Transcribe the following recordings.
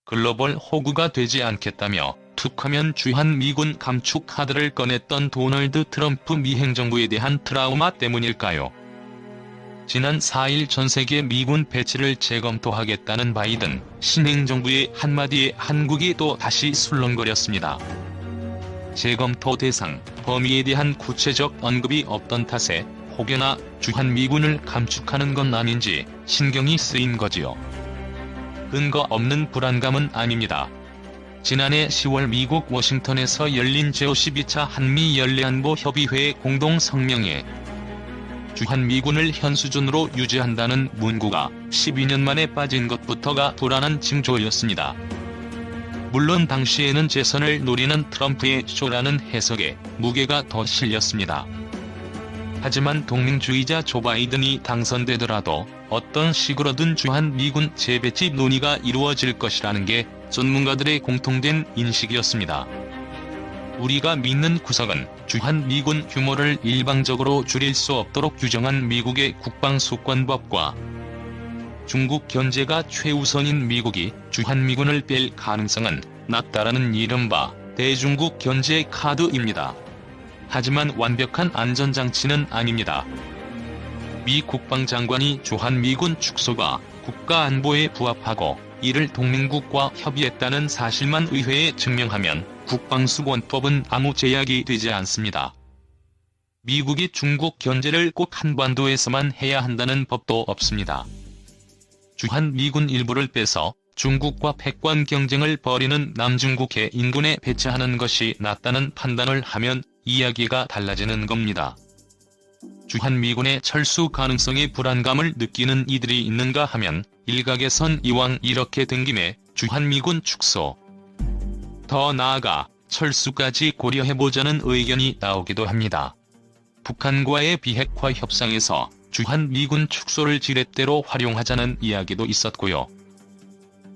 글로벌 호구가 되지 않겠다며 툭하면 주한미군 감축 카드를 꺼냈던 도널드 트럼프 미 행정부에 대한 트라우마 때문일까요? 지난 4일 전세계 미군 배치를 재검토하겠다는 바이든 신행정부의 한마디에 한국이 또 다시 술렁거렸습니다. 재검토 대상, 범위에 대한 구체적 언급이 없던 탓에 혹여나 주한미군을 감축하는 건 아닌지 신경이 쓰인 거지요. 근거 없는 불안감은 아닙니다. 지난해 10월 미국 워싱턴에서 열린 제52차 한미연례안보협의회 공동성명에 주한미군을 현 수준으로 유지한다는 문구가 12년 만에 빠진 것부터가 불안한 징조였습니다. 물론 당시에는 재선을 노리는 트럼프의 쇼라는 해석에 무게가 더 실렸습니다. 하지만 동맹주의자 조 바이든이 당선되더라도 어떤 식으로든 주한미군 재배치 논의가 이루어질 것이라는 게 전문가들의 공통된 인식이었습니다. 우리가 믿는 구석은 주한미군 규모를 일방적으로 줄일 수 없도록 규정한 미국의 국방수권법과 중국 견제가 최우선인 미국이 주한미군을 뺄 가능성은 낮다라는 이른바 대중국 견제 카드입니다. 하지만 완벽한 안전장치는 아닙니다. 미 국방장관이 주한미군 축소가 국가안보에 부합하고 이를 동맹국과 협의했다는 사실만 의회에 증명하면 국방수권법은 아무 제약이 되지 않습니다. 미국이 중국 견제를 꼭 한반도에서만 해야 한다는 법도 없습니다. 주한미군 일부를 빼서 중국과 패권 경쟁을 벌이는 남중국해 인근에 배치하는 것이 낫다는 판단을 하면 이야기가 달라지는 겁니다. 주한미군의 철수 가능성에 불안감을 느끼는 이들이 있는가 하면 일각에선 이왕 이렇게 된 김에 주한미군 축소, 더 나아가 철수까지 고려해보자는 의견이 나오기도 합니다. 북한과의 비핵화 협상에서 주한미군 축소를 지렛대로 활용하자는 이야기도 있었고요.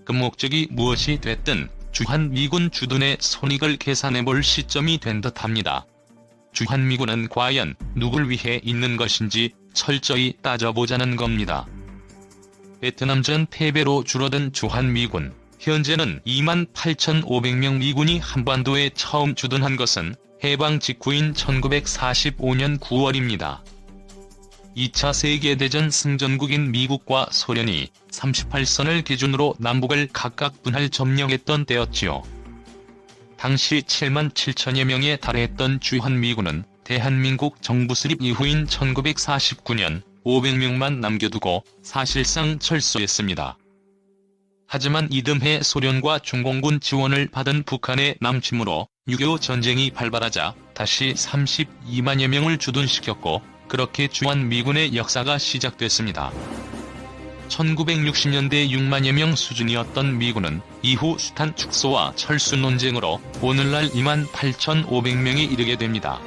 그 목적이 무엇이 됐든 주한미군 주둔의 손익을 계산해볼 시점이 된 듯합니다. 주한미군은 과연 누굴 위해 있는 것인지 철저히 따져보자는 겁니다. 베트남전 패배로 줄어든 주한미군, 현재는 28,500명 미군이 한반도에 처음 주둔한 것은 해방 직후인 1945년 9월입니다. 2차 세계대전 승전국인 미국과 소련이 38선을 기준으로 남북을 각각 분할 점령했던 때였지요. 당시 7만 7천여 명에 달했던 주한미군은 대한민국 정부 수립 이후인 1949년 500명만 남겨두고 사실상 철수했습니다. 하지만 이듬해 소련과 중공군 지원을 받은 북한의 남침으로 6.25 전쟁이 발발하자 다시 32만여 명을 주둔시켰고 그렇게 주한미군의 역사가 시작됐습니다. 1960년대 6만여 명 수준이었던 미군은 이후 숱한 축소와 철수 논쟁으로 오늘날 28,500명에 이르게 됩니다.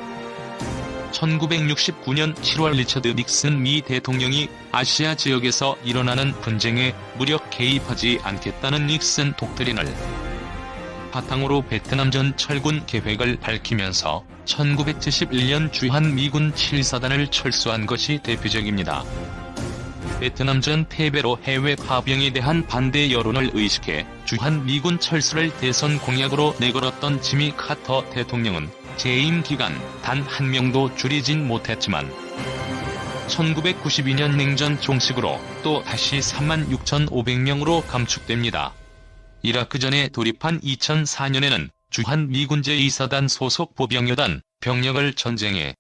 1969년 7월 리처드 닉슨 미 대통령이 아시아 지역에서 일어나는 분쟁에 무력 개입하지 않겠다는 닉슨 독트린을 바탕으로 베트남전 철군 계획을 밝히면서 1971년 주한미군 7사단을 철수한 것이 대표적입니다. 베트남전 패배로 해외 파병에 대한 반대 여론을 의식해 주한미군 철수를 대선 공약으로 내걸었던 지미 카터 대통령은 재임 기간 단 한 명도 줄이진 못했지만 1992년 냉전 종식으로 또 다시 36,500명으로 감축됩니다. 이라크 전에 돌입한 2004년에는 주한미군 제2사단 소속 보병여단 병력을 전쟁에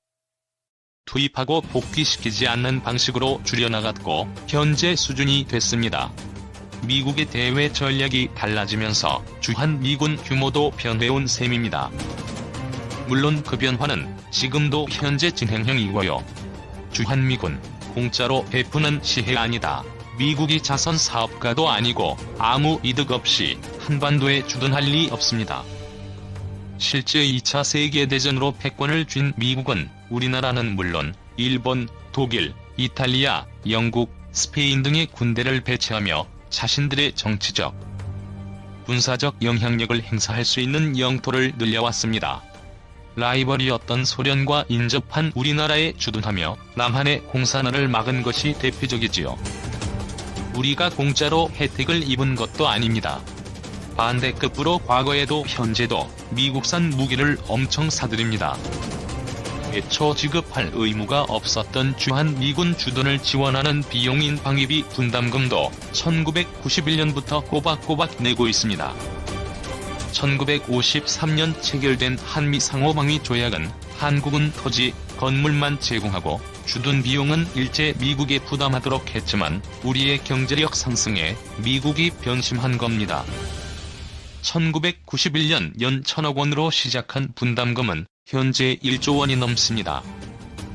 투입하고 복귀시키지 않는 방식으로 줄여나갔고 현재 수준이 됐습니다. 미국의 대외 전략이 달라지면서 주한미군 규모도 변해온 셈입니다. 물론 그 변화는 지금도 현재 진행형이고요. 주한미군, 공짜로 베푸는 시해 아니다. 미국이 자선 사업가도 아니고 아무 이득 없이 한반도에 주둔할 리 없습니다. 실제 2차 세계대전으로 패권을 쥔 미국은 우리나라는 물론 일본, 독일, 이탈리아, 영국, 스페인 등의 군대를 배치하며 자신들의 정치적, 군사적 영향력을 행사할 수 있는 영토를 늘려왔습니다. 라이벌이었던 소련과 인접한 우리나라에 주둔하며 남한의 공산화를 막은 것이 대표적이지요. 우리가 공짜로 혜택을 입은 것도 아닙니다. 반대급부로 과거에도 현재도 미국산 무기를 엄청 사들입니다. 애초 지급할 의무가 없었던 주한미군 주둔을 지원하는 비용인 방위비 분담금도 1991년부터 꼬박꼬박 내고 있습니다. 1953년 체결된 한미 상호방위 조약은 한국은 토지, 건물만 제공하고 주둔 비용은 일제 미국에 부담하도록 했지만 우리의 경제력 상승에 미국이 변심한 겁니다. 1991년 연 1,000억 원으로 시작한 분담금은 현재 1조 원이 넘습니다.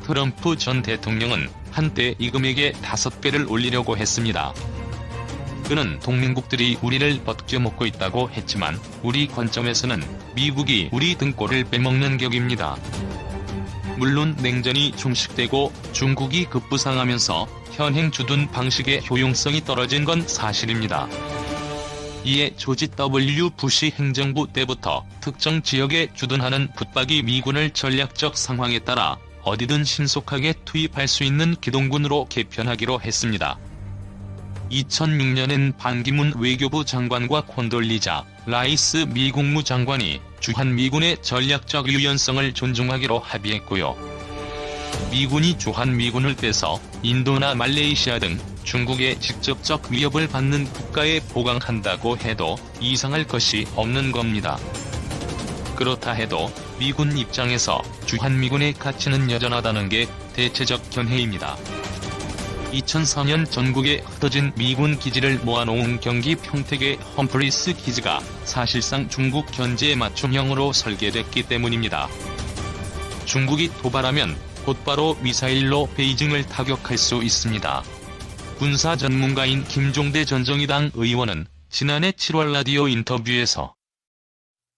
트럼프 전 대통령은 한때 이 금액의 5배를 올리려고 했습니다. 그는 동맹국들이 우리를 벗겨먹고 있다고 했지만 우리 관점에서는 미국이 우리 등골을 빼먹는 격입니다. 물론 냉전이 종식되고 중국이 급부상하면서 현행 주둔 방식의 효용성이 떨어진 건 사실입니다. 이에 조지 W. 부시 행정부 때부터 특정 지역에 주둔하는 붙박이 미군을 전략적 상황에 따라 어디든 신속하게 투입할 수 있는 기동군으로 개편하기로 했습니다. 2006년엔 반기문 외교부 장관과 콘돌리자 라이스 미 국무장관이 주한미군의 전략적 유연성을 존중하기로 합의했고요. 미군이 주한미군을 빼서 인도나 말레이시아 등 중국의 직접적 위협을 받는 국가에 보강한다고 해도 이상할 것이 없는 겁니다. 그렇다 해도 미군 입장에서 주한미군의 가치는 여전하다는 게 대체적 견해입니다. 2004년 전국에 흩어진 미군 기지를 모아놓은 경기 평택의 험프리스 기지가 사실상 중국 견제에 맞춤형으로 설계됐기 때문입니다. 중국이 도발하면 곧바로 미사일로 베이징을 타격할 수 있습니다. 군사 전문가인 김종대 전 정의당 의원은 지난해 7월 라디오 인터뷰에서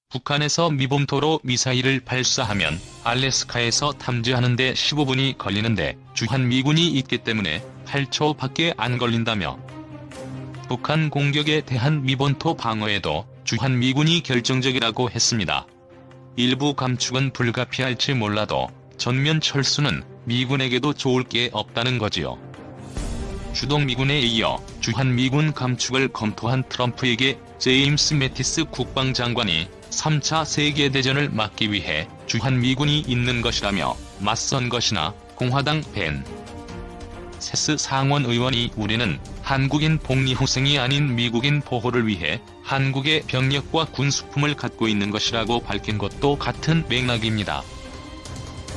북한에서 미봉토로 미사일을 발사하면 알래스카에서 탐지하는 데 15분이 걸리는데 주한미군이 있기 때문에 8초밖에 안 걸린다며 북한 공격에 대한 미본토 방어에도 주한미군이 결정적이라고 했습니다. 일부 감축은 불가피할지 몰라도 전면 철수는 미군에게도 좋을 게 없다는 거지요. 주동미군에 이어 주한미군 감축을 검토한 트럼프에게 제임스 매티스 국방장관이 3차 세계대전을 막기 위해 주한미군이 있는 것이라며 맞선 것이나 공화당 벤 세스 상원 의원이 우리는 한국인 복리후생이 아닌 미국인 보호를 위해 한국의 병력과 군수품을 갖고 있는 것이라고 밝힌 것도 같은 맥락입니다.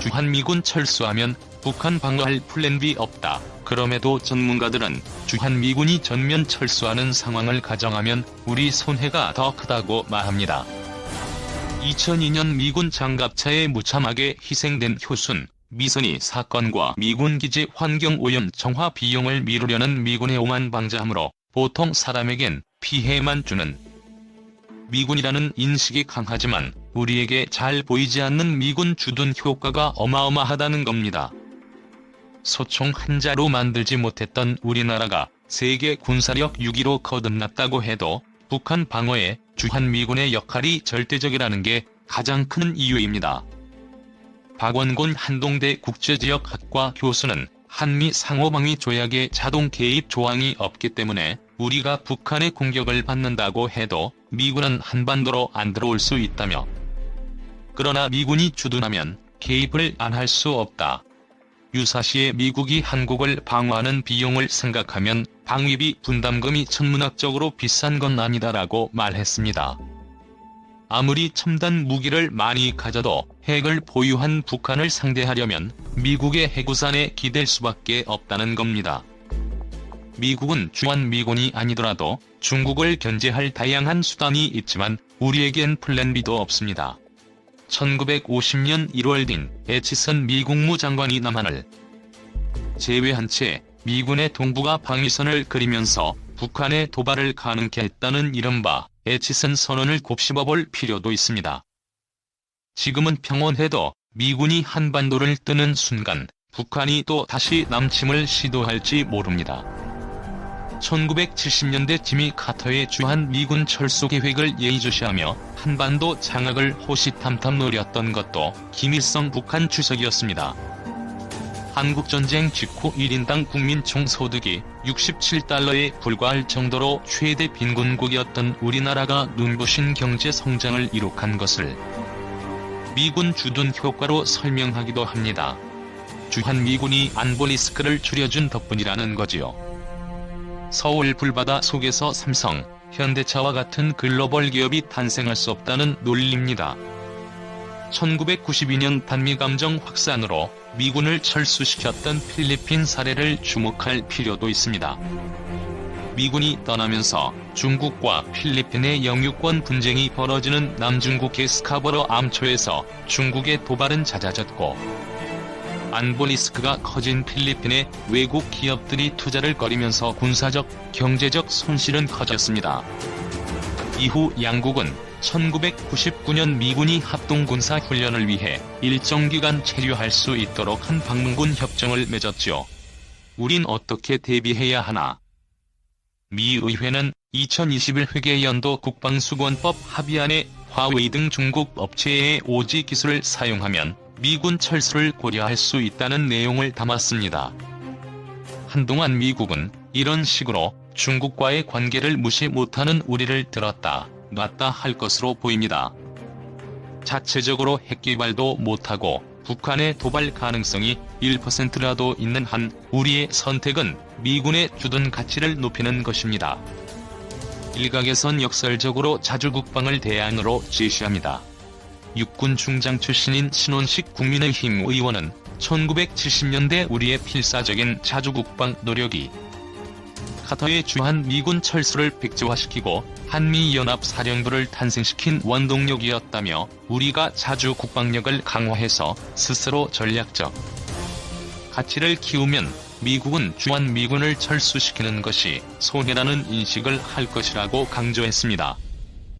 주한미군 철수하면 북한 방어할 플랜 B 없다. 그럼에도 전문가들은 주한미군이 전면 철수하는 상황을 가정하면 우리 손해가 더 크다고 말합니다. 2002년 미군 장갑차에 무참하게 희생된 효순, 미선희 사건과 미군 기지 환경오염 정화 비용을 미루려는 미군의 오만 방자함으로 보통 사람에겐 피해만 주는 미군이라는 인식이 강하지만 우리에게 잘 보이지 않는 미군 주둔 효과가 어마어마하다는 겁니다. 소총 한 자루 만들지 못했던 우리나라가 세계 군사력 6위로 거듭났다고 해도 북한 방어에 주한미군의 역할이 절대적이라는 게 가장 큰 이유입니다. 박원곤 한동대 국제지역학과 교수는 한미 상호방위 조약에 자동 개입 조항이 없기 때문에 우리가 북한의 공격을 받는다고 해도 미군은 한반도로 안 들어올 수 있다며 그러나 미군이 주둔하면 개입을 안 할 수 없다. 유사시에 미국이 한국을 방어하는 비용을 생각하면 방위비 분담금이 천문학적으로 비싼 건 아니다라고 말했습니다. 아무리 첨단 무기를 많이 가져도 핵을 보유한 북한을 상대하려면 미국의 해구산에 기댈 수밖에 없다는 겁니다. 미국은 주한미군이 아니더라도 중국을 견제할 다양한 수단이 있지만 우리에겐 플랜 B도 없습니다. 1950년 1월 딘 애치선 미 국무장관이 남한을 제외한 채 미군의 동북아 방위선을 그리면서 북한의 도발을 가능케 했다는 이른바 애치선 선언을 곱씹어볼 필요도 있습니다. 지금은 평온해도 미군이 한반도를 뜨는 순간 북한이 또 다시 남침을 시도할지 모릅니다. 1970년대 지미 카터의 주한미군 철수 계획을 예의주시하며 한반도 장악을 호시탐탐 노렸던 것도 김일성 북한 주석이었습니다. 한국전쟁 직후 1인당 국민 총소득이 67달러에 불과할 정도로 최대 빈곤국이었던 우리나라가 눈부신 경제 성장을 이룩한 것을 미군 주둔 효과로 설명하기도 합니다. 주한미군이 안보 리스크를 줄여준 덕분이라는 거지요. 서울 불바다 속에서 삼성, 현대차와 같은 글로벌 기업이 탄생할 수 없다는 논리입니다. 1992년 반미감정 확산으로 미군을 철수시켰던 필리핀 사례를 주목할 필요도 있습니다. 미군이 떠나면서 중국과 필리핀의 영유권 분쟁이 벌어지는 남중국해 스카버러 암초에서 중국의 도발은 잦아졌고, 안보 리스크가 커진 필리핀에 외국 기업들이 투자를 꺼리면서 군사적, 경제적 손실은 커졌습니다. 이후 양국은 1999년 미군이 합동군사 훈련을 위해 일정 기간 체류할 수 있도록 한 방문군 협정을 맺었죠. 우린 어떻게 대비해야 하나? 미 의회는 2021 회계연도 국방수권법 합의안에 화웨이 등 중국 업체의 오지 기술을 사용하면 미군 철수를 고려할 수 있다는 내용을 담았습니다. 한동안 미국은 이런 식으로 중국과의 관계를 무시 못하는 우리를 들었다 놨다 할 것으로 보입니다. 자체적으로 핵개발도 못하고 북한의 도발 가능성이 1%라도 있는 한 우리의 선택은 미군의 주둔 가치를 높이는 것입니다. 일각에선 역설적으로 자주국방을 대안으로 제시합니다. 육군 중장 출신인 신원식 국민의힘 의원은 1970년대 우리의 필사적인 자주국방 노력이 카터의 주한 미군 철수를 백지화시키고 한미연합사령부를 탄생시킨 원동력이었다며 우리가 자주국방력을 강화해서 스스로 전략적 가치를 키우면 미국은 주한 미군을 철수시키는 것이 손해라는 인식을 할 것이라고 강조했습니다.